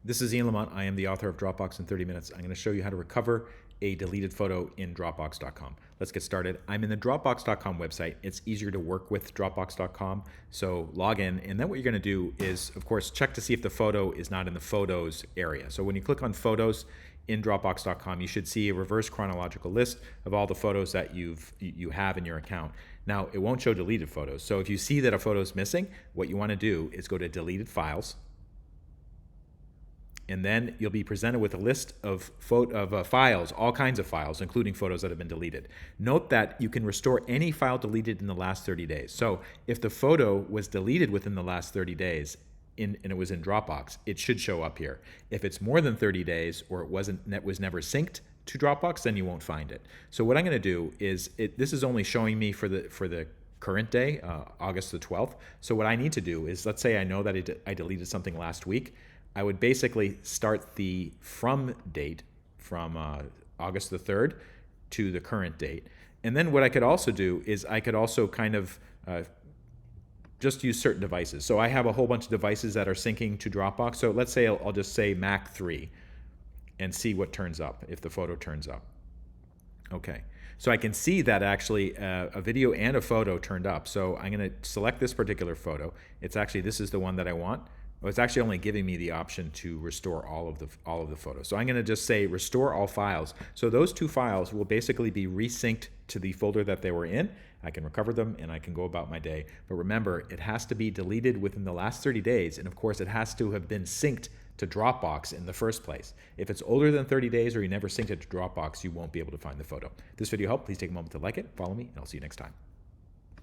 This is Ian Lamont. I am the author of Dropbox in 30 Minutes. I'm going to show you how to recover a deleted photo in Dropbox.com. Let's get started. I'm in the Dropbox.com website. It's easier to work with Dropbox.com. So log in, and then what you're going to do is, of course, check to see if the photo is not in the Photos area. So when you click on Photos in Dropbox.com, you should see a reverse chronological list of all the photos that you have in your account. Now, it won't show deleted photos. So if you see that a photo is missing, what you want to do is go to Deleted Files, and then you'll be presented with a list of files, all kinds of files, including photos that have been deleted. Note that you can restore any file deleted in the last 30 days. So if the photo was deleted within the last 30 days and it was in Dropbox, it should show up here. If it's more than 30 days or it was never synced to Dropbox, then you won't find it. So what I'm going to do is, this is only showing me for the current day, August the 12th. So what I need to do is, let's say I know that I deleted something last week. I would basically start the from date from August the 3rd to the current date. And then what I could also do is I could also kind of just use certain devices. So I have a whole bunch of devices that are syncing to Dropbox. So let's say I'll just say Mac 3 and see what turns up, if the photo turns up. Okay, so I can see that actually a video and a photo turned up. So I'm going to select this particular photo. It's actually, this is the one that I want. Well, it's actually only giving me the option to restore all of the photos. So I'm going to just say restore all files. So those two files will basically be resynced to the folder that they were in. I can recover them and I can go about my day. But remember, it has to be deleted within the last 30 days. And of course, it has to have been synced to Dropbox in the first place. If it's older than 30 days or you never synced it to Dropbox, you won't be able to find the photo. If this video helped, please take a moment to like it, follow me, and I'll see you next time.